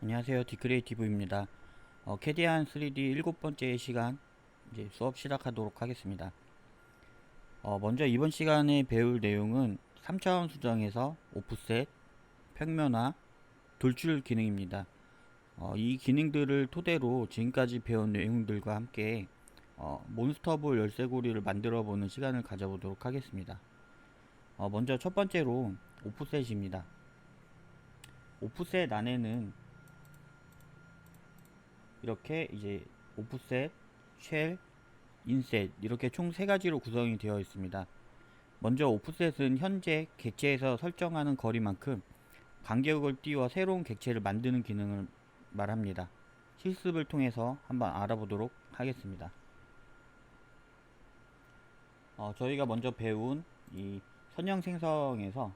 안녕하세요. 디크리에이티브입니다. 캐디안 3D 일곱 번째 시간 이제 수업 시작하도록 하겠습니다. 먼저 이번 시간에 배울 내용은 3차원 수정에서 오프셋, 평면화, 돌출 기능입니다. 이 기능들을 토대로 지금까지 배운 내용들과 함께 몬스터볼 열쇠고리를 만들어 보는 시간을 가져보도록 하겠습니다. 먼저 첫 번째로 오프셋입니다. 오프셋 안에는 이렇게 이제 오프셋, 쉘, 인셋 이렇게 총 세 가지로 구성이 되어 있습니다. 먼저 오프셋은 현재 객체에서 설정하는 거리만큼 간격을 띄워 새로운 객체를 만드는 기능을 말합니다. 실습을 통해서 한번 알아보도록 하겠습니다. 저희가 먼저 배운 이 선형 생성에서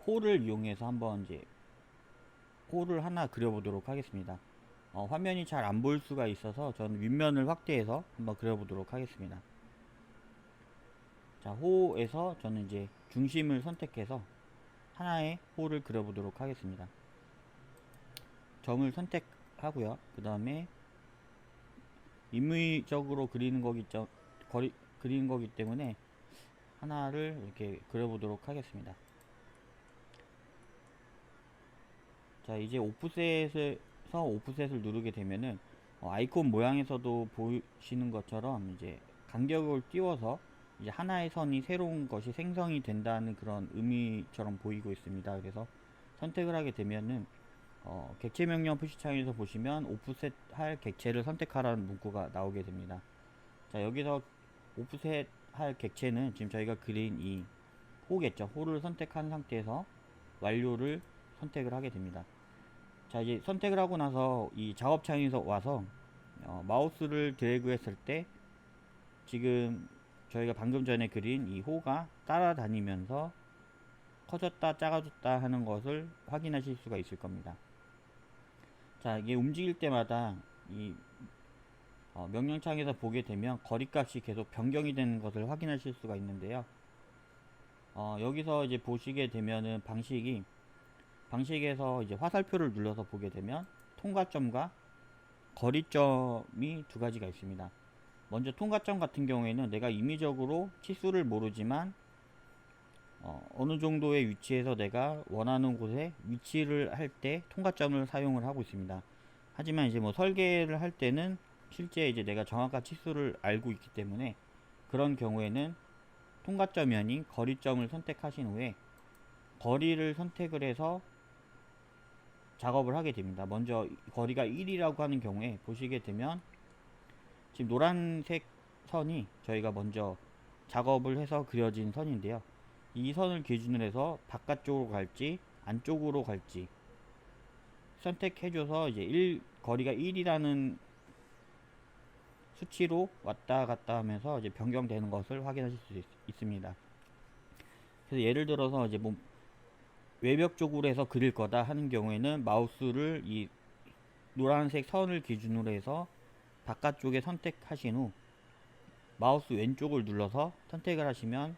홀을 이용해서 한번 이제 홀을 하나 그려보도록 하겠습니다. 화면이 잘 안 보일 수가 있어서 저는 윗면을 확대해서 한번 그려보도록 하겠습니다. 자, 호에서 저는 이제 중심을 선택해서 하나의 호를 그려보도록 하겠습니다. 점을 선택하고요. 그 다음에 임의적으로 그리는 거기 때문에 하나를 이렇게 그려보도록 하겠습니다. 자, 이제 오프셋을 누르게 되면은 아이콘 모양에서도 보시는 것처럼 이제 간격을 띄워서 이제 하나의 선이 새로운 것이 생성이 된다는 그런 의미처럼 보이고 있습니다. 그래서 선택을 하게 되면은 객체 명령 표시창에서 보시면 오프셋 할 객체를 선택하라는 문구가 나오게 됩니다. 자, 여기서 오프셋 할 객체는 지금 저희가 그린 이 호겠죠. 호를 선택한 상태에서 완료를 선택을 하게 됩니다. 자, 이제 선택을 하고 나서 이 작업창에서 와서 마우스를 드래그 했을 때 지금 저희가 방금 전에 그린 이 호가 따라다니면서 커졌다 작아졌다 하는 것을 확인하실 수가 있을 겁니다. 자, 이게 움직일 때마다 이 명령창에서 보게 되면 거리값이 계속 변경이 되는 것을 확인하실 수가 있는데요. 여기서 이제 보시게 되면은 방식에서 이제 화살표를 눌러서 보게 되면 통과점과 거리점이 두 가지가 있습니다. 먼저 통과점 같은 경우에는 내가 임의적으로 치수를 모르지만 어느 정도의 위치에서 내가 원하는 곳에 위치를 할 때 통과점을 사용을 하고 있습니다. 하지만 이제 뭐 설계를 할 때는 실제 이제 내가 정확한 치수를 알고 있기 때문에 그런 경우에는 통과점이 아닌 거리점을 선택하신 후에 거리를 선택을 해서 작업을 하게 됩니다. 먼저 거리가 1이라고 하는 경우에 보시게 되면 지금 노란색 선이 저희가 먼저 작업을 해서 그려진 선인데요. 이 선을 기준으로 해서 바깥쪽으로 갈지 안쪽으로 갈지 선택해줘서 이제 거리가 1이라는 수치로 왔다 갔다 하면서 이제 변경되는 것을 확인하실 수 있습니다. 그래서 예를 들어서 이제 뭐 외벽 쪽으로 해서 그릴 거다 하는 경우에는 마우스를 이 노란색 선을 기준으로 해서 바깥쪽에 선택하신 후 마우스 왼쪽을 눌러서 선택을 하시면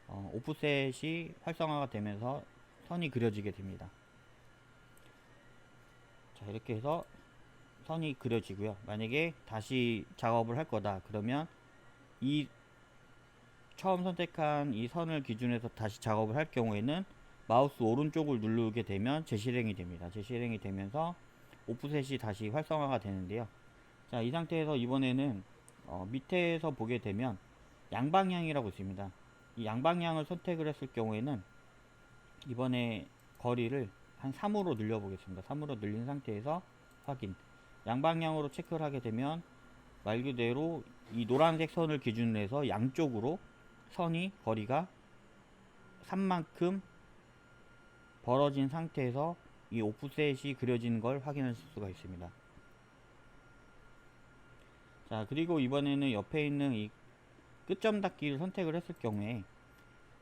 오프셋이 활성화가 되면서 선이 그려지게 됩니다. 자, 이렇게 해서 선이 그려지고요. 만약에 다시 작업을 할 거다 그러면 이 처음 선택한 이 선을 기준으로 해서 다시 작업을 할 경우에는 마우스 오른쪽을 누르게 되면 재실행이 됩니다. 재실행이 되면서 오프셋이 다시 활성화가 되는데요. 자, 이 상태에서 이번에는 밑에서 보게 되면 양방향이라고 있습니다. 이 양방향을 선택을 했을 경우에는 이번에 거리를 한 3으로 늘려 보겠습니다. 3으로 늘린 상태에서 확인. 양방향으로 체크를 하게 되면 말 그대로 이 노란색 선을 기준으로 해서 양쪽으로 선이 거리가 3만큼 벌어진 상태에서 이 오프셋이 그려지는 걸 확인하실 수가 있습니다. 자, 그리고 이번에는 옆에 있는 이 끝점 닫기를 선택을 했을 경우에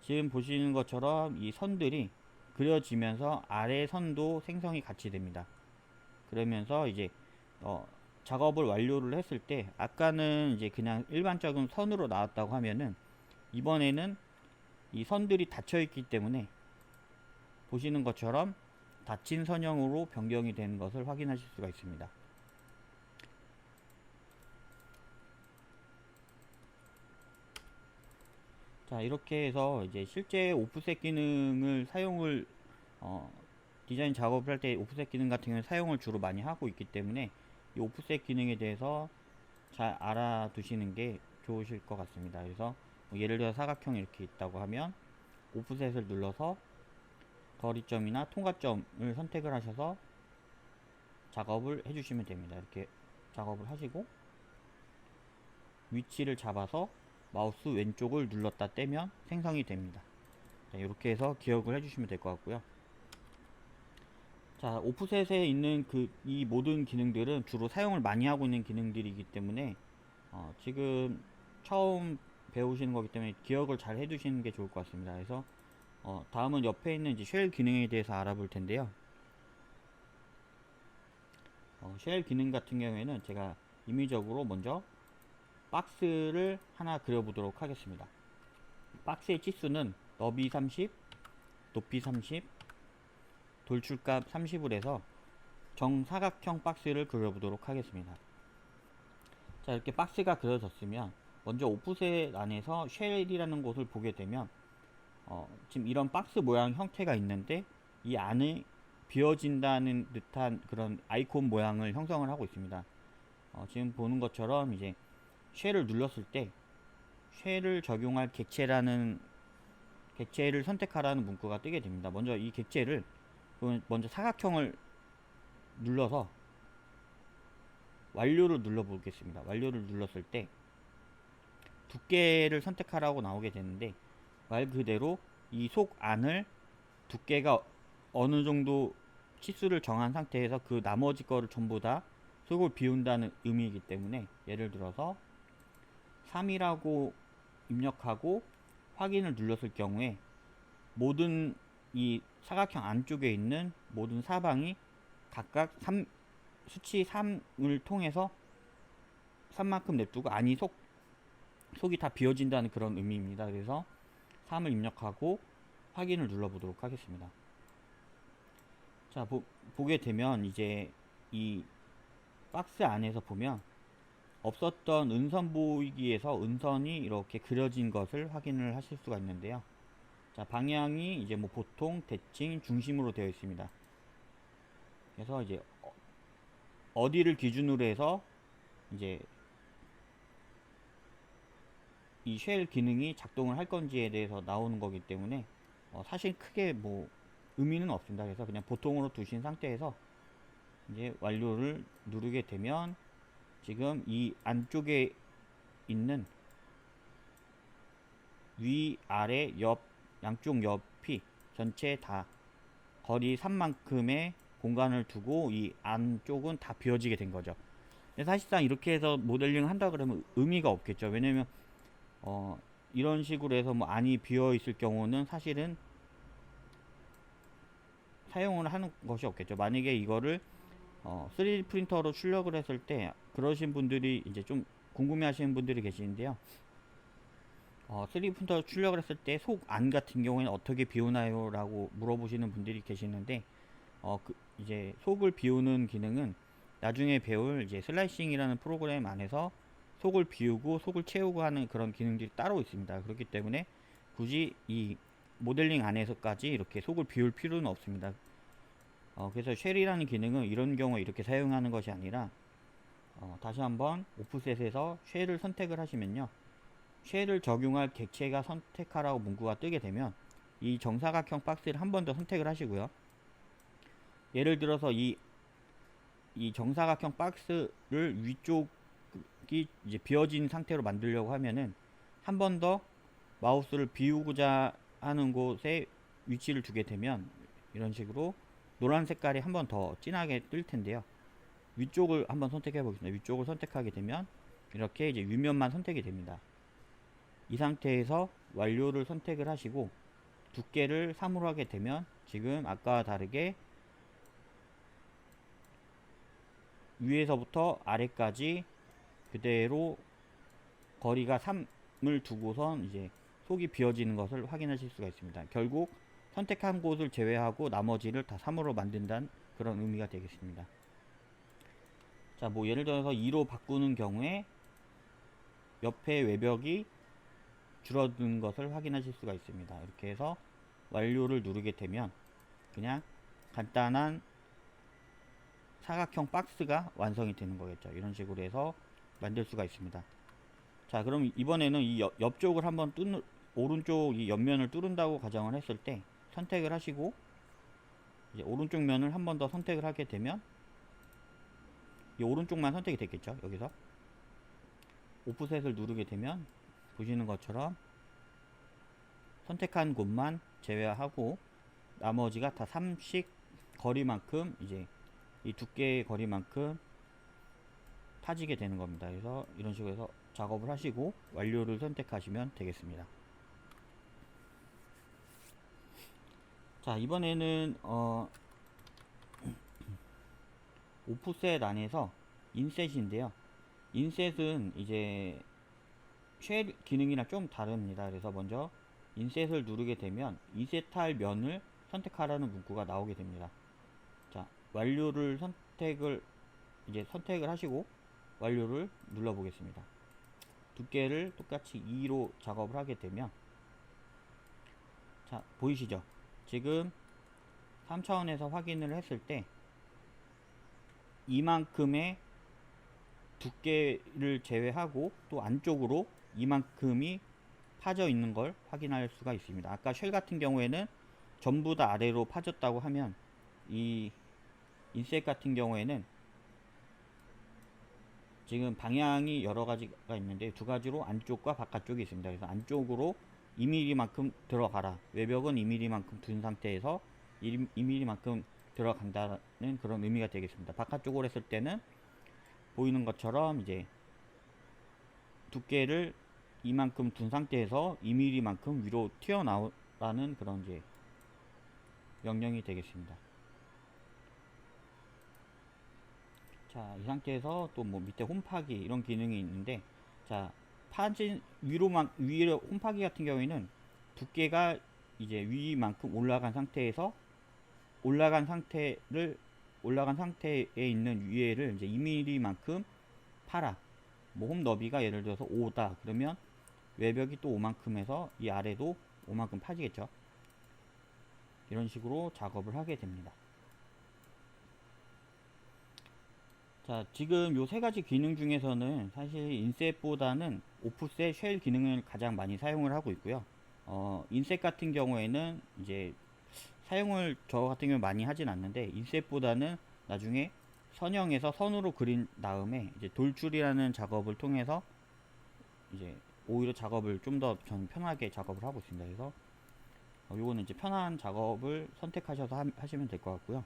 지금 보시는 것처럼 이 선들이 그려지면서 아래 선도 생성이 같이 됩니다. 그러면서 이제 작업을 완료를 했을 때 아까는 이제 그냥 일반적인 선으로 나왔다고 하면은 이번에는 이 선들이 닫혀 있기 때문에 보시는 것처럼 닫힌 선형으로 변경이 되는 것을 확인하실 수가 있습니다. 자, 이렇게 해서 이제 실제 오프셋 기능을 사용을 디자인 작업을 할 때 오프셋 기능 같은 경우는 사용을 주로 많이 하고 있기 때문에 이 오프셋 기능에 대해서 잘 알아두시는 게 좋으실 것 같습니다. 그래서 뭐 예를 들어 사각형이 이렇게 있다고 하면 오프셋을 눌러서 거리점이나 통과점을 선택을 하셔서 작업을 해주시면 됩니다. 이렇게 작업을 하시고 위치를 잡아서 마우스 왼쪽을 눌렀다 떼면 생성이 됩니다. 자, 이렇게 해서 기억을 해주시면 될 것 같고요. 자, 오프셋에 있는 이 모든 기능들은 주로 사용을 많이 하고 있는 기능들이기 때문에 지금 처음 배우시는 거기 때문에 기억을 잘 해두시는 게 좋을 것 같습니다. 그래서 다음은 옆에 있는 이제 쉘 기능에 대해서 알아볼 텐데요. 쉘 기능 같은 경우에는 제가 임의적으로 먼저 박스를 하나 그려보도록 하겠습니다. 박스의 치수는 너비 30, 높이 30, 돌출값 30을 해서 정사각형 박스를 그려보도록 하겠습니다. 자, 이렇게 박스가 그려졌으면 먼저 오프셋 안에서 쉘이라는 곳을 보게 되면 지금 이런 박스 모양 형태가 있는데 이 안에 비워진다는 듯한 그런 아이콘 모양을 형성을 하고 있습니다. 지금 보는 것처럼 이제 쉘을 눌렀을 때 쉘을 적용할 객체를 선택하라는 문구가 뜨게 됩니다. 먼저 이 객체를 먼저 사각형을 눌러서 완료를 눌러 보겠습니다. 완료를 눌렀을 때 두께를 선택하라고 나오게 되는데 말 그대로 이 속 안을 두께가 어느 정도 치수를 정한 상태에서 그 나머지 거를 전부 다 속을 비운다는 의미이기 때문에 예를 들어서 3이라고 입력하고 확인을 눌렀을 경우에 모든 이 사각형 안쪽에 있는 모든 사방이 각각 수치 3을 통해서 3만큼 냅두고 안이 속이 다 비워진다는 그런 의미입니다. 그래서 3을 입력하고 확인을 눌러보도록 하겠습니다. 자, 보게 되면 이제 이 박스 안에서 보면 없었던 은선 보이기에서 은선이 이렇게 그려진 것을 확인을 하실 수가 있는데요. 자, 방향이 이제 뭐 보통, 대칭, 중심으로 되어 있습니다. 그래서 이제 어디를 기준으로 해서 이제 이 쉘 기능이 작동을 할 건지에 대해서 나오는 거기 때문에 사실 크게 뭐 의미는 없습니다. 그래서 그냥 보통으로 두신 상태에서 이제 완료를 누르게 되면 지금 이 안쪽에 있는 위, 아래, 옆, 양쪽 옆이 전체 다 거리 3만큼의 공간을 두고 이 안쪽은 다 비워지게 된 거죠. 사실상 이렇게 해서 모델링 한다 그러면 의미가 없겠죠. 왜냐면 이런 식으로 해서 뭐 안이 비어 있을 경우는 사실은 사용을 하는 것이 없겠죠. 만약에 이거를 3D 프린터로 출력을 했을 때 그러신 분들이 이제 좀 궁금해 하시는 분들이 계시는데요. 3D 프린터 출력을 했을 때 속 안 같은 경우에는 어떻게 비우나요? 라고 물어보시는 분들이 계시는데 이제 속을 비우는 기능은 나중에 배울 이제 슬라이싱이라는 프로그램 안에서 속을 비우고 속을 채우고 하는 그런 기능들이 따로 있습니다. 그렇기 때문에 굳이 이 모델링 안에서까지 이렇게 속을 비울 필요는 없습니다. 그래서 쉘이라는 기능은 이런 경우에 이렇게 사용하는 것이 아니라 다시 한번 오프셋에서 쉘을 선택을 하시면요, 쉘을 적용할 객체가 선택하라고 문구가 뜨게 되면 이 정사각형 박스를 한 번 더 선택을 하시고요. 예를 들어서 이 정사각형 박스를 위쪽이 이제 비어진 상태로 만들려고 하면은 한 번 더 마우스를 비우고자 하는 곳에 위치를 두게 되면 이런 식으로 노란 색깔이 한 번 더 진하게 뜰 텐데요. 위쪽을 한번 선택해 보겠습니다. 위쪽을 선택하게 되면 이렇게 이제 위면만 선택이 됩니다. 이 상태에서 완료를 선택을 하시고 두께를 3으로 하게 되면 지금 아까와 다르게 위에서부터 아래까지 그대로 거리가 3을 두고선 이제 속이 비워지는 것을 확인하실 수가 있습니다. 결국 선택한 곳을 제외하고 나머지를 다 3으로 만든다는 그런 의미가 되겠습니다. 자, 뭐 예를 들어서 2로 바꾸는 경우에 옆에 외벽이 줄어든 것을 확인하실 수가 있습니다. 이렇게 해서 완료를 누르게 되면 그냥 간단한 사각형 박스가 완성이 되는 거겠죠. 이런 식으로 해서 만들 수가 있습니다. 자, 그럼 이번에는 이 옆쪽을 한번 오른쪽 이 옆면을 뚫은다고 가정을 했을 때 선택을 하시고 이제 오른쪽 면을 한 번 더 선택을 하게 되면 이 오른쪽만 선택이 됐겠죠. 여기서 오프셋을 누르게 되면 보시는 것처럼 선택한 곳만 제외하고 나머지가 다 3씩 거리만큼 이제 이 두께의 거리만큼 타지게 되는 겁니다. 그래서 이런 식으로 해서 작업을 하시고 완료를 선택하시면 되겠습니다. 자, 이번에는 오프셋 안에서 인셋인데요. 인셋은 이제 쉘 기능이랑 좀 다릅니다. 그래서 먼저 인셋을 누르게 되면 인셋할 면을 선택하라는 문구가 나오게 됩니다. 자, 완료를 선택을 하시고 완료를 눌러 보겠습니다. 두께를 똑같이 2로 작업을 하게 되면 자, 보이시죠? 지금 3차원에서 확인을 했을 때 이만큼의 두께를 제외하고 또 안쪽으로 이만큼이 파져 있는 걸 확인할 수가 있습니다. 아까 쉘 같은 경우에는 전부 다 아래로 파졌다고 하면 이 인셋 같은 경우에는 지금 방향이 여러 가지가 있는데 두 가지로 안쪽과 바깥쪽이 있습니다. 그래서 안쪽으로 2mm만큼 들어가라. 외벽은 2mm만큼 둔 상태에서 2mm만큼 들어간다는 그런 의미가 되겠습니다. 바깥쪽으로 했을 때는 보이는 것처럼 이제 두께를 이만큼 둔 상태에서 2mm만큼 위로 튀어나오라는 그런 이제 명령이 되겠습니다. 자, 이 상태에서 또 뭐 밑에 홈파기 이런 기능이 있는데 자, 파진 위로 홈파기 같은 경우에는 두께가 이제 위만큼 올라간 상태에서 올라간 상태에 있는 위에를 이제 2mm만큼 파라. 뭐 홈 너비가 예를 들어서 5다. 그러면 외벽이 또 5만큼 해서 이 아래도 5만큼 파지겠죠. 이런 식으로 작업을 하게 됩니다. 자, 지금 요 세 가지 기능 중에서는 사실 인셋보다는 오프셋, 쉘 기능을 가장 많이 사용을 하고 있고요. 인셋 같은 경우에는 이제 사용을 저 같은 경우 많이 하진 않는데 인셋보다는 나중에 선형에서 선으로 그린 다음에 이제 돌출이라는 작업을 통해서 이제 오히려 작업을 좀 더 전 편하게 작업을 하고 있습니다. 그래서 요거는 이제 편한 작업을 선택하셔서 하시면 될 것 같고요.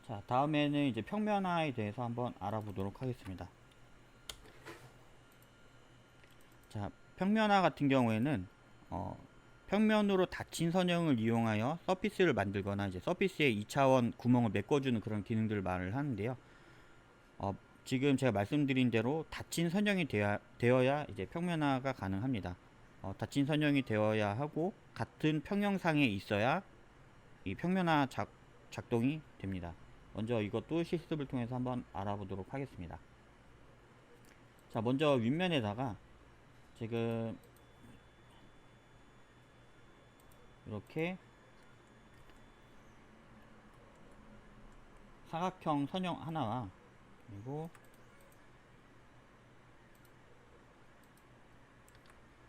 자, 다음에는 이제 평면화에 대해서 한번 알아보도록 하겠습니다. 자, 평면화 같은 경우에는 평면으로 닫힌 선형을 이용하여 서피스를 만들거나 이제 서피스에 2차원 구멍을 메꿔주는 그런 기능들을 말을 하는데요. 지금 제가 말씀드린 대로 닫힌 선형이 되어야 이제 평면화가 가능합니다. 닫힌 선형이 되어야 하고 같은 평형상에 있어야 이 평면화 작동이 됩니다. 먼저 이것도 실습을 통해서 한번 알아보도록 하겠습니다. 자, 먼저 윗면에다가 지금 이렇게 사각형 선형 하나와 그리고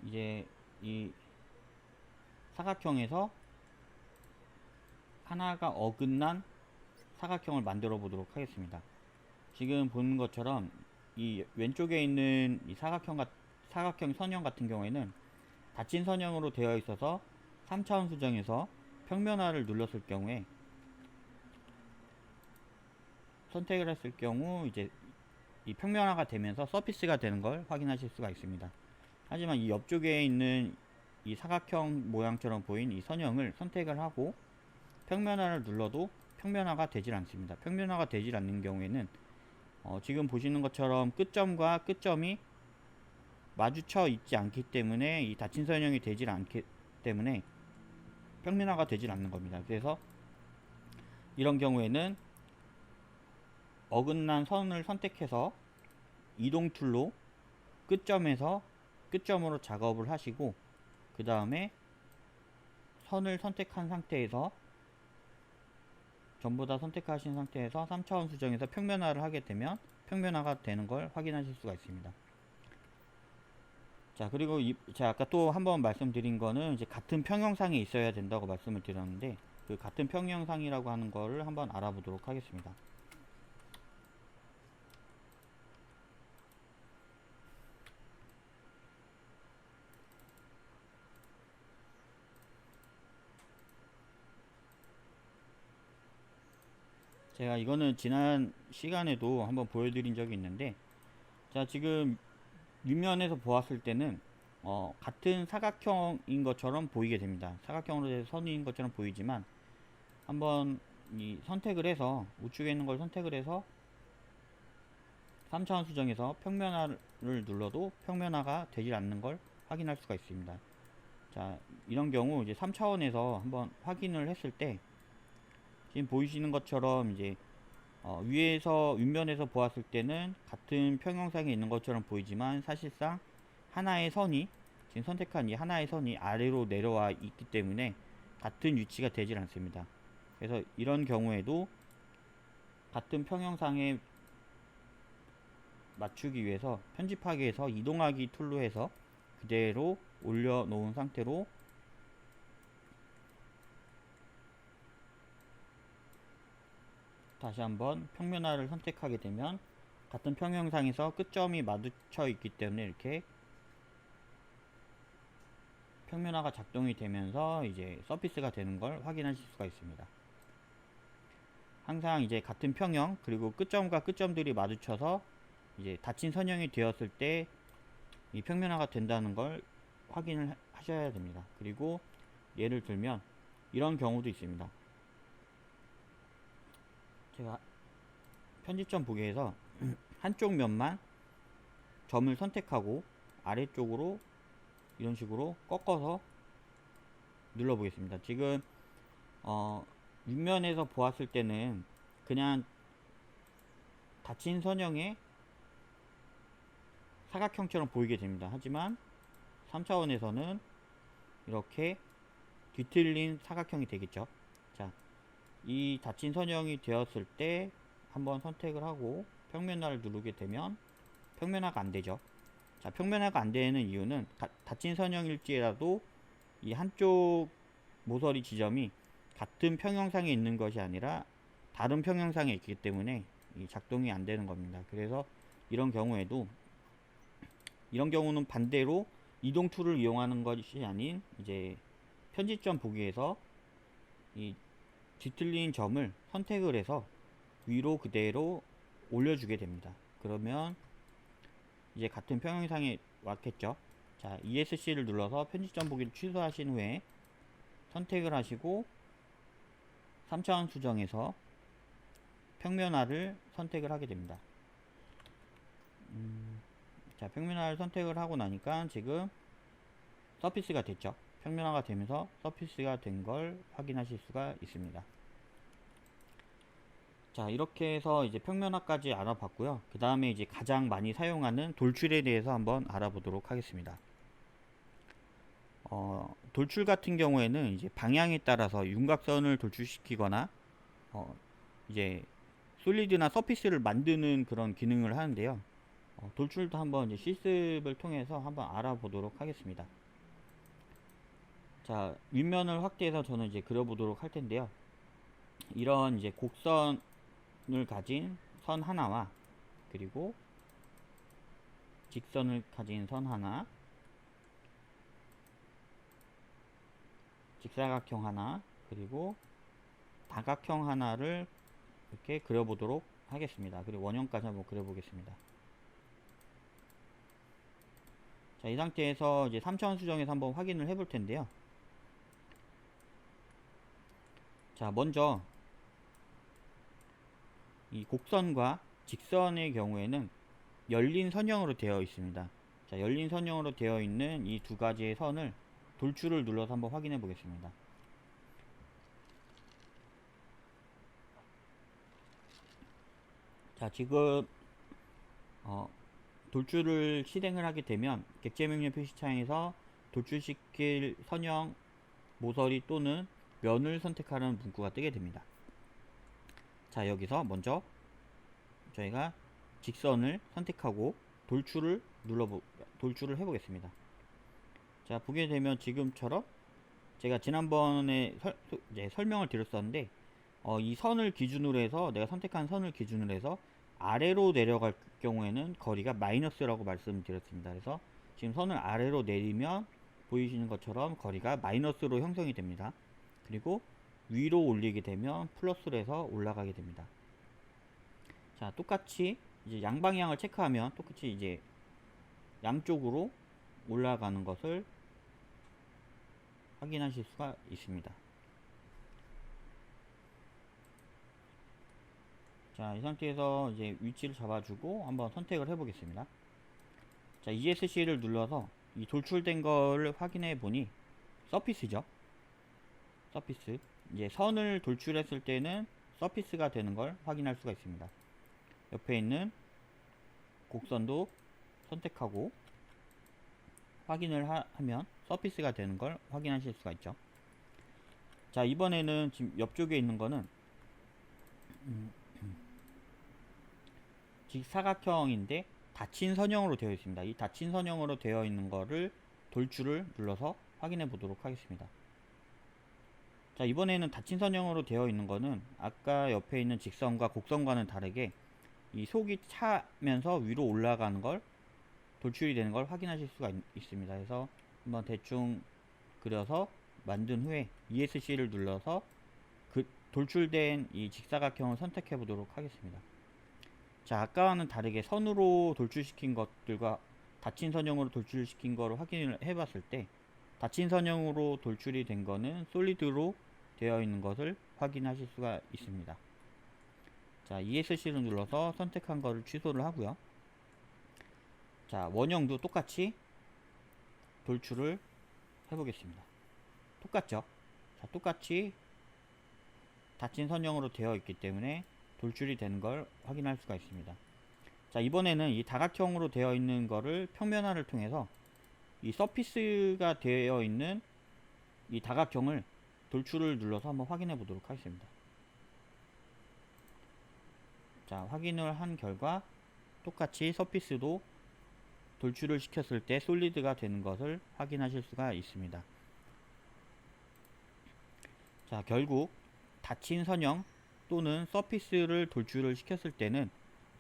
이제 이 사각형에서 하나가 어긋난 사각형을 만들어 보도록 하겠습니다. 지금 보는 것처럼 이 왼쪽에 있는 이 사각형 선형 같은 경우에는 닫힌 선형으로 되어 있어서 3차원 수정에서 평면화를 눌렀을 경우에 선택을 했을 경우 이제 이 평면화가 되면서 서피스가 되는 걸 확인하실 수가 있습니다. 하지만 이 옆쪽에 있는 이 사각형 모양처럼 보인 이 선형을 선택을 하고 평면화를 눌러도 평면화가 되질 않습니다. 평면화가 되질 않는 경우에는 지금 보시는 것처럼 끝점과 끝점이 마주쳐 있지 않기 때문에 이 닫힌 선형이 되질 않기 때문에 평면화가 되질 않는 겁니다. 그래서 이런 경우에는 어긋난 선을 선택해서 이동 툴로 끝점으로 작업을 하시고, 그 다음에 선을 선택한 상태에서 전부 다 선택하신 상태에서 3차원 수정에서 평면화를 하게 되면 평면화가 되는 걸 확인하실 수가 있습니다. 자, 그리고 제가 아까 또 한번 말씀드린 거는 이제 같은 평형상에 있어야 된다고 말씀을 드렸는데, 그 같은 평형상이라고 하는 거를 한번 알아보도록 하겠습니다. 제가 이거는 지난 시간에도 한번 보여드린 적이 있는데, 자, 지금 윗면에서 보았을 때는 같은 사각형인 것처럼 보이게 됩니다. 사각형으로 돼서 선인 것처럼 보이지만, 한번 이 선택을 해서 우측에 있는 걸 선택을 해서 3차원 수정에서 평면화를 눌러도 평면화가 되지 않는 걸 확인할 수가 있습니다. 자, 이런 경우 이제 3차원에서 한번 확인을 했을 때 지금 보이시는 것처럼 이제 윗면에서 보았을 때는 같은 평형상에 있는 것처럼 보이지만, 사실상 하나의 선이, 지금 선택한 이 하나의 선이 아래로 내려와 있기 때문에 같은 위치가 되질 않습니다. 그래서 이런 경우에도 같은 평형상에 맞추기 위해서 편집하기에서 이동하기 툴로 해서 그대로 올려놓은 상태로 다시 한번 평면화를 선택하게 되면 같은 평형상에서 끝점이 마주쳐 있기 때문에 이렇게 평면화가 작동이 되면서 이제 서피스가 되는 걸 확인하실 수가 있습니다. 항상 이제 같은 평형, 그리고 끝점과 끝점들이 마주쳐서 이제 닫힌 선형이 되었을 때 이 평면화가 된다는 걸 확인을 하셔야 됩니다. 그리고 예를 들면 이런 경우도 있습니다. 제가 편집점 보기에서 한쪽 면만 점을 선택하고 아래쪽으로 이런 식으로 꺾어서 눌러 보겠습니다. 지금 윗면에서 보았을 때는 그냥 닫힌 선형의 사각형처럼 보이게 됩니다. 하지만 3차원에서는 이렇게 뒤틀린 사각형이 되겠죠. 자, 이 닫힌 선형이 되었을 때 한번 선택을 하고 평면화를 누르게 되면 평면화가 안 되죠. 자, 평면화가 안 되는 이유는 닫힌 선형일지라도 이 한쪽 모서리 지점이 같은 평형상에 있는 것이 아니라 다른 평형상에 있기 때문에 이 작동이 안 되는 겁니다. 그래서 이런 경우는 반대로 이동 툴을 이용하는 것이 아닌 이제 편집점 보기에서 이 뒤틀린 점을 선택을 해서 위로 그대로 올려주게 됩니다. 그러면 이제 같은 평형상에 왔겠죠. 자, ESC를 눌러서 편집점 보기를 취소하신 후에 선택을 하시고 3차원 수정에서 평면화를 선택을 하게 됩니다. 자, 평면화를 선택을 하고 나니까 지금 서피스가 됐죠. 평면화가 되면서 서피스가 된 걸 확인하실 수가 있습니다. 자, 이렇게 해서 이제 평면화까지 알아봤고요. 그 다음에 이제 가장 많이 사용하는 돌출에 대해서 한번 알아보도록 하겠습니다. 돌출 같은 경우에는 이제 방향에 따라서 윤곽선을 돌출시키거나 이제 솔리드나 서피스를 만드는 그런 기능을 하는데요. 돌출도 한번 이제 실습을 통해서 한번 알아보도록 하겠습니다. 자, 윗면을 확대해서 저는 이제 그려보도록 할 텐데요. 이런 이제 곡선을 가진 선 하나와 그리고 직선을 가진 선 하나, 직사각형 하나, 그리고 다각형 하나를 이렇게 그려보도록 하겠습니다. 그리고 원형까지 한번 그려보겠습니다. 자, 이 상태에서 이제 3차원 수정에서 한번 확인을 해볼 텐데요. 자, 먼저 이 곡선과 직선의 경우에는 열린 선형으로 되어 있습니다. 자, 열린 선형으로 되어 있는 이 두 가지의 선을 돌출을 눌러서 한번 확인해 보겠습니다. 자, 지금 돌출을 실행을 하게 되면 객체 명령 표시창에서 돌출시킬 선형, 모서리 또는 면을 선택하는 문구가 뜨게 됩니다. 자, 여기서 먼저 저희가 직선을 선택하고 돌출을 해보겠습니다. 자, 보게 되면 지금처럼 제가 지난번에 설명을 드렸었는데, 이 선을 기준으로 해서, 내가 선택한 선을 기준으로 해서 아래로 내려갈 경우에는 거리가 마이너스라고 말씀드렸습니다. 그래서 지금 선을 아래로 내리면 보이시는 것처럼 거리가 마이너스로 형성이 됩니다. 그리고 위로 올리게 되면 플러스로 해서 올라가게 됩니다. 자, 똑같이 이제 양방향을 체크하면 똑같이 이제 양쪽으로 올라가는 것을 확인하실 수가 있습니다. 자, 이 상태에서 이제 위치를 잡아주고 한번 선택을 해보겠습니다. 자, ESC를 눌러서 이 돌출된 거를 확인해 보니 서피스죠. 서피스. 이제 선을 돌출했을 때는 서피스가 되는 걸 확인할 수가 있습니다. 옆에 있는 곡선도 선택하고 확인을 하면 서피스가 되는 걸 확인하실 수가 있죠. 자, 이번에는 지금 옆쪽에 있는 거는 직사각형인데 닫힌 선형으로 되어 있습니다. 이 닫힌 선형으로 되어 있는 거를 돌출을 눌러서 확인해 보도록 하겠습니다. 자, 이번에는 닫힌 선형으로 되어 있는 거는 아까 옆에 있는 직선과 곡선과는 다르게 이 속이 차면서 위로 올라가는 걸, 돌출이 되는 걸 확인하실 수가 있습니다. 그래서 한번 대충 그려서 만든 후에 ESC를 눌러서 그 돌출된 이 직사각형을 선택해 보도록 하겠습니다. 자, 아까와는 다르게 선으로 돌출시킨 것들과 닫힌 선형으로 돌출시킨 거를 확인을 해 봤을 때 닫힌 선형으로 돌출이 된 거는 솔리드로 되어 있는 것을 확인하실 수가 있습니다. 자, ESC를 눌러서 선택한 거를 취소를 하고요. 자, 원형도 똑같이 돌출을 해보겠습니다. 똑같죠? 자, 똑같이 닫힌 선형으로 되어 있기 때문에 돌출이 되는 걸 확인할 수가 있습니다. 자, 이번에는 이 다각형으로 되어 있는 거를 평면화를 통해서 이 서피스가 되어 있는 이 다각형을 돌출을 눌러서 한번 확인해 보도록 하겠습니다. 자, 확인을 한 결과 똑같이 서피스도 돌출을 시켰을 때 솔리드가 되는 것을 확인하실 수가 있습니다. 자, 결국 닫힌 선형 또는 서피스를 돌출을 시켰을 때는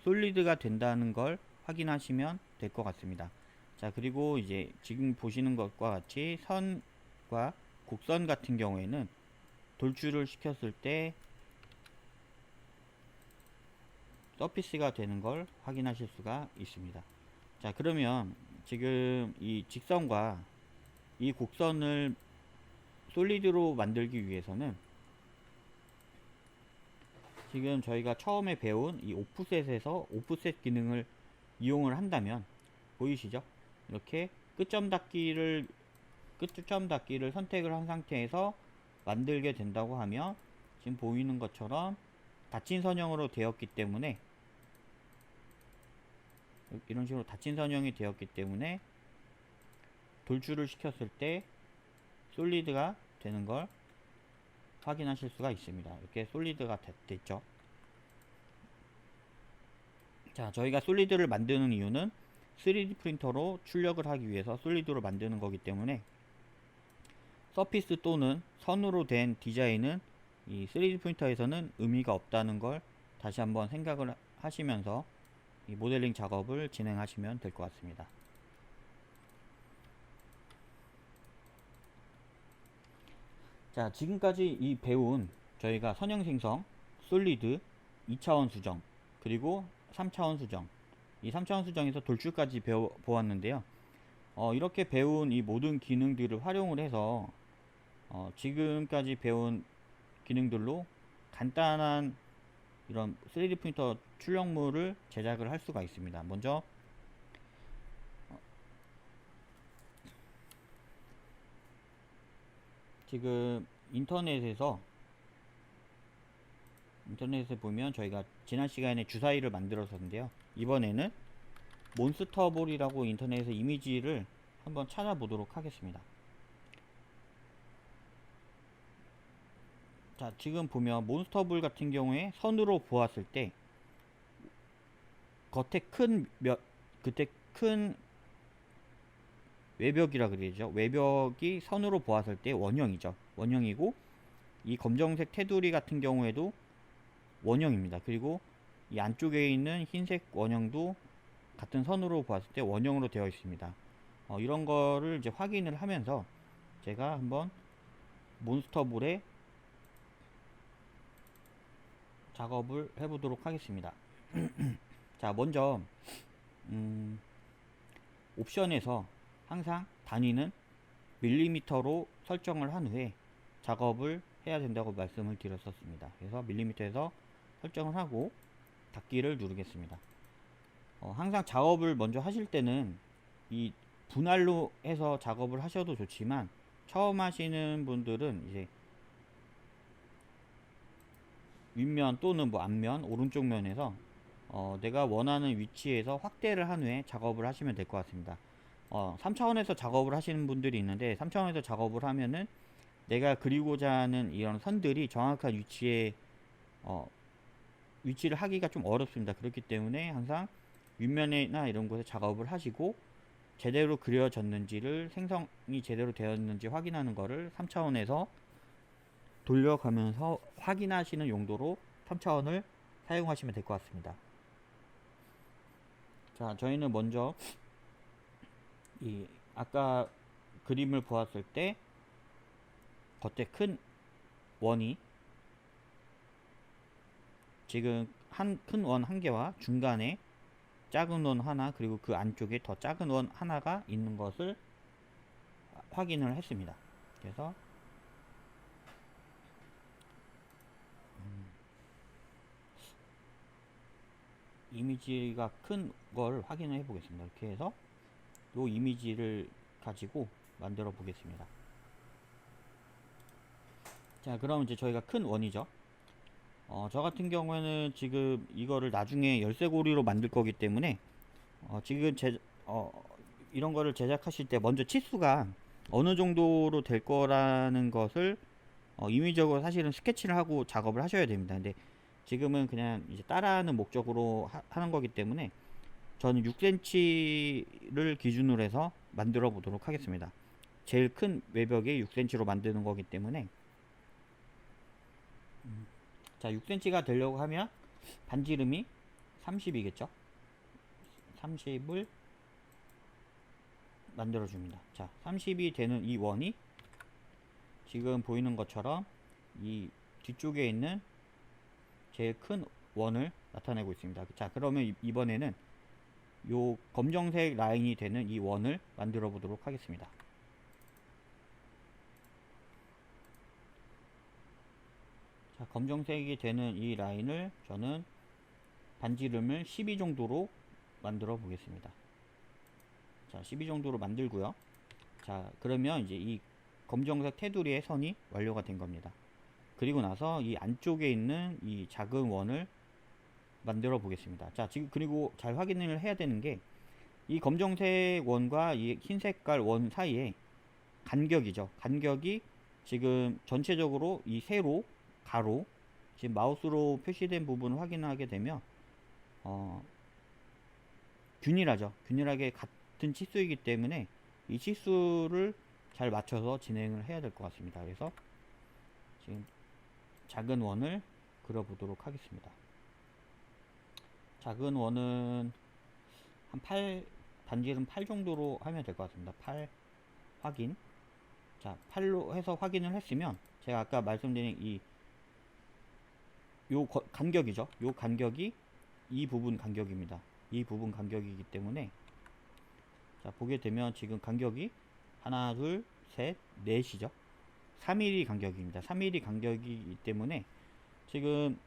솔리드가 된다는 걸 확인하시면 될 것 같습니다. 자, 그리고 이제 지금 보시는 것과 같이 선과 곡선 같은 경우에는 돌출을 시켰을 때 서피스가 되는 걸 확인하실 수가 있습니다. 자, 그러면 지금 이 직선과 이 곡선을 솔리드로 만들기 위해서는 지금 저희가 처음에 배운 이 오프셋에서 오프셋 기능을 이용을 한다면 보이시죠? 이렇게 끝점 닫기를 선택을 한 상태에서 만들게 된다고 하면 지금 보이는 것처럼 닫힌 선형으로 되었기 때문에 이런 식으로 닫힌 선형이 되었기 때문에 돌출을 시켰을 때 솔리드가 되는 걸 확인하실 수가 있습니다. 이렇게 솔리드가 됐죠. 자, 저희가 솔리드를 만드는 이유는 3D 프린터로 출력을 하기 위해서 솔리드로 만드는 거기 때문에 서피스 또는 선으로 된 디자인은 이 3D 프린터에서는 의미가 없다는 걸 다시 한번 생각을 하시면서 이 모델링 작업을 진행하시면 될 것 같습니다. 자, 지금까지 이 배운 저희가 선형 생성, 솔리드, 2차원 수정, 그리고 3차원 수정, 이 3차원 수정에서 돌출까지 보았는데요. 이렇게 배운 이 모든 기능들을 활용을 해서 지금까지 배운 기능들로 간단한 이런 3D 프린터 출력물을 제작을 할 수가 있습니다. 먼저 지금 인터넷에서 인터넷에 보면 저희가 지난 시간에 주사위를 만들었었는데요. 이번에는 몬스터볼이라고 인터넷에서 이미지를 한번 찾아보도록 하겠습니다. 자, 지금 보면 몬스터볼 같은 경우에 선으로 보았을 때 겉에 그때 큰 외벽이라 그러죠. 외벽이 선으로 보았을 때 원형이죠. 원형이고, 이 검정색 테두리 같은 경우에도 원형입니다. 그리고 이 안쪽에 있는 흰색 원형도 같은 선으로 보았을 때 원형으로 되어 있습니다. 이런 거를 이제 확인을 하면서 제가 한번 몬스터볼에 작업을 해보도록 하겠습니다. 자, 먼저 옵션에서 항상 단위는 밀리미터로 설정을 한 후에 작업을 해야 된다고 말씀을 드렸었습니다. 그래서 밀리미터에서 설정을 하고 닫기를 누르겠습니다. 항상 작업을 먼저 하실 때는 이 분할로 해서 작업을 하셔도 좋지만, 처음 하시는 분들은 이제 윗면 또는 뭐 앞면, 오른쪽 면에서 내가 원하는 위치에서 확대를 한 후에 작업을 하시면 될 것 같습니다. 3차원에서 작업을 하시는 분들이 있는데, 3차원에서 작업을 하면은 내가 그리고자 하는 이런 선들이 정확한 위치를 하기가 좀 어렵습니다. 그렇기 때문에 항상 윗면이나 이런 곳에 작업을 하시고, 제대로 그려졌는지를, 생성이 제대로 되었는지 확인하는 거를 3차원에서 돌려가면서 확인하시는 용도로 3차원을 사용하시면 될 것 같습니다. 자, 저희는 먼저 이 아까 그림을 보았을 때 겉에 큰 원이 지금 큰 원 한 개와 중간에 작은 원 하나, 그리고 그 안쪽에 더 작은 원 하나가 있는 것을 확인을 했습니다. 그래서 이미지가 큰 걸 확인을 해 보겠습니다. 이렇게 해서 이 이미지를 가지고 만들어 보겠습니다. 자, 그럼 이제 저희가 큰 원이죠. 저 같은 경우에는 지금 이거를 나중에 열쇠고리로 만들 거기 때문에 지금 이런 거를 제작하실 때 먼저 치수가 어느 정도로 될 거라는 것을 임의적으로 사실은 스케치를 하고 작업을 하셔야 됩니다. 근데 지금은 그냥 이제 따라하는 목적으로 하는 거기 때문에 저는 6cm를 기준으로 해서 만들어 보도록 하겠습니다. 제일 큰 외벽에 6cm로 만드는 거기 때문에 자, 6cm가 되려고 하면 반지름이 30이겠죠. 30을 만들어 줍니다. 자, 30이 되는 이 원이 지금 보이는 것처럼 이 뒤쪽에 있는 제일 큰 원을 나타내고 있습니다. 자, 그러면 이번에는 요 검정색 라인이 되는 이 원을 만들어 보도록 하겠습니다. 자, 검정색이 되는 이 라인을 저는 반지름을 12 정도로 만들어 보겠습니다. 자, 12 정도로 만들고요. 자, 그러면 이제 이 검정색 테두리의 선이 완료가 된 겁니다. 그리고 나서 이 안쪽에 있는 이 작은 원을 만들어 보겠습니다. 자, 지금 그리고 잘 확인을 해야 되는 게, 이 검정색 원과 이 흰색깔 원 사이에 간격이죠. 간격이 지금 전체적으로 이 세로, 가로, 지금 마우스로 표시된 부분을 확인하게 되면 균일하죠. 균일하게 같은 치수이기 때문에 이 치수를 잘 맞춰서 진행을 해야 될 것 같습니다. 그래서 지금 작은 원을 그려보도록 하겠습니다. 작은 원은 한 8, 반지름 8 정도로 하면 될 것 같습니다. 8 확인. 자, 8로 해서 확인을 했으면 제가 아까 말씀드린 간격이죠. 요 간격이 이 부분 간격입니다. 이 부분 간격이기 때문에, 자, 보게 되면 지금 간격이 하나, 둘, 셋, 넷이죠. 3mm 간격입니다. 3mm 간격이기 때문에 지금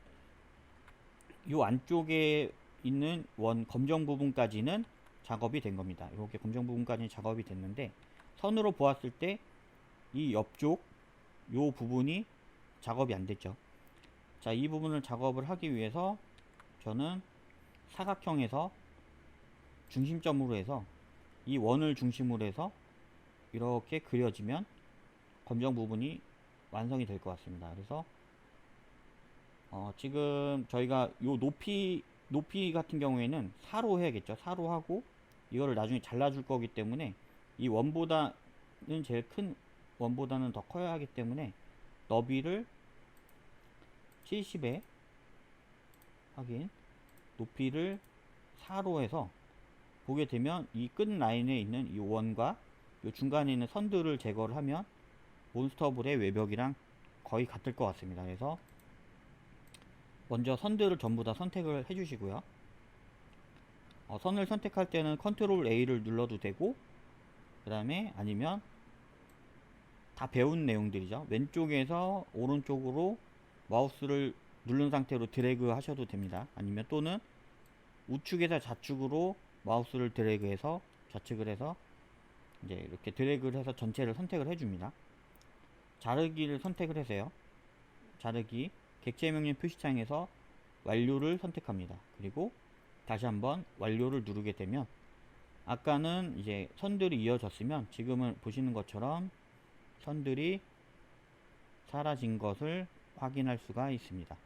요 안쪽에 있는 원 검정 부분까지는 작업이 된 겁니다. 이렇게 검정 부분까지 작업이 됐는데, 선으로 보았을 때 이 옆쪽 요 부분이 작업이 안 됐죠. 자, 이 부분을 작업을 하기 위해서 저는 사각형에서 중심점으로 해서 이 원을 중심으로 해서 이렇게 그려지면 검정 부분이 완성이 될 것 같습니다. 그래서 지금 저희가 요 높이 같은 경우에는 4로 해야겠죠. 4로 하고 이거를 나중에 잘라줄 거기 때문에 이 원보다는 제일 큰 원보다는 더 커야 하기 때문에 너비를 70에 확인, 높이를 4로 해서 보게 되면 이 끝 라인에 있는 이 원과 이 중간에 있는 선들을 제거를 하면 몬스터볼의 외벽이랑 거의 같을 것 같습니다. 그래서 먼저 선들을 전부 다 선택을 해주시고요. 선을 선택할 때는 컨트롤 A를 눌러도 되고, 그 다음에 아니면 다 배운 내용들이죠. 왼쪽에서 오른쪽으로 마우스를 누른 상태로 드래그 하셔도 됩니다. 아니면 또는 우측에서 좌측으로 마우스를 드래그해서 좌측을 해서 이제 이렇게 드래그를 해서 전체를 선택을 해줍니다. 자르기를 선택을 해서요. 자르기 객체 명령 표시창에서 완료를 선택합니다. 그리고 다시 한번 완료를 누르게 되면 아까는 이제 선들이 이어졌으면 지금은 보시는 것처럼 선들이 사라진 것을 확인할 수가 있습니다.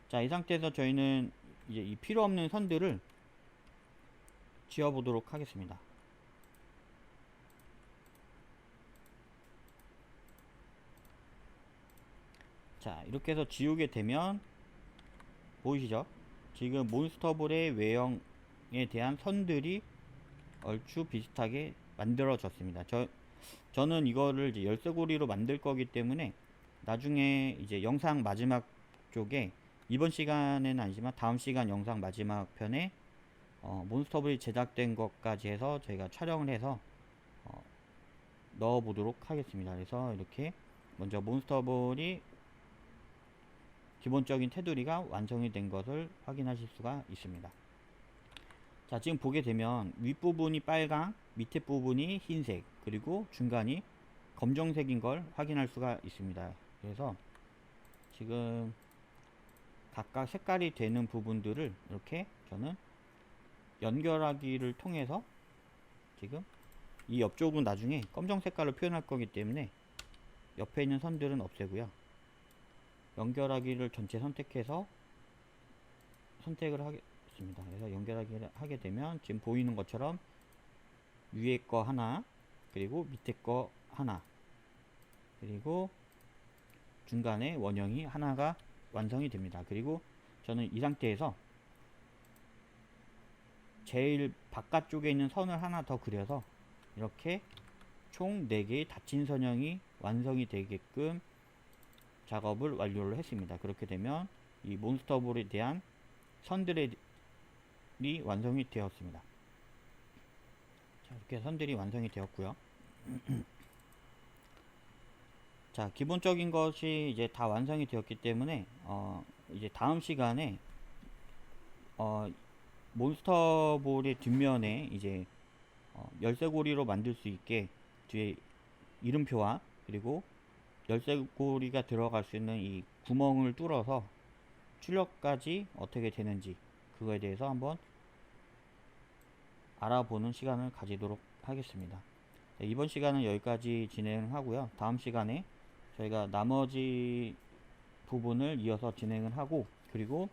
자, 이 상태에서 저희는 이제 이 필요 없는 선들을 지워 보도록 하겠습니다. 자, 이렇게 해서 지우게 되면 보이시죠? 지금 몬스터볼의 외형에 대한 선들이 얼추 비슷하게 만들어졌습니다. 저는 이거를 이제 열쇠고리로 만들 거기 때문에 나중에 이제 영상 마지막 쪽에 이번 시간에는 아니지만 다음 시간 영상 마지막 편에 몬스터볼이 제작된 것까지 해서 저희가 촬영을 해서 넣어 보도록 하겠습니다. 그래서 이렇게 먼저 몬스터볼이 기본적인 테두리가 완성이 된 것을 확인하실 수가 있습니다. 자, 지금 보게 되면 윗부분이 빨강, 밑에 부분이 흰색, 그리고 중간이 검정색인 걸 확인할 수가 있습니다. 그래서 지금 각각 색깔이 되는 부분들을 이렇게 저는 연결하기를 통해서 지금 이 옆쪽은 나중에 검정 색깔로 표현할 거기 때문에 옆에 있는 선들은 없애고요. 연결하기를 전체 선택해서 선택을 하겠습니다. 그래서 연결하기를 하게 되면 지금 보이는 것처럼 위에 거 하나, 그리고 밑에 거 하나, 그리고 중간에 원형이 하나가 완성이 됩니다. 그리고 저는 이 상태에서 제일 바깥쪽에 있는 선을 하나 더 그려서 이렇게 총 4개의 닫힌 선형이 완성이 되게끔 작업을 완료를 했습니다. 그렇게 되면 이 몬스터볼에 대한 선들이 완성이 되었습니다. 자, 이렇게 선들이 완성이 되었고요. 자, 기본적인 것이 이제 다 완성이 되었기 때문에 이제 다음 시간에 몬스터볼의 뒷면에 이제 열쇠고리로 만들 수 있게 뒤에 이름표와 그리고 열쇠고리가 들어갈 수 있는 이 구멍을 뚫어서 출력까지 어떻게 되는지 그거에 대해서 한번 알아보는 시간을 가지도록 하겠습니다. 네, 이번 시간은 여기까지 진행하고요. 다음 시간에 저희가 나머지 부분을 이어서 진행을 하고, 그리고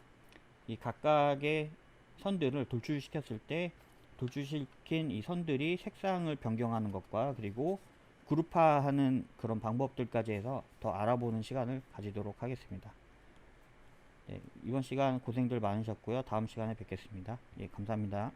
이 각각의 선들을 돌출시켰을 때 돌출시킨 이 선들이 색상을 변경하는 것과 그리고 그룹화하는 그런 방법들까지 해서 더 알아보는 시간을 가지도록 하겠습니다. 네, 이번 시간 고생들 많으셨고요. 다음 시간에 뵙겠습니다. 예, 감사합니다.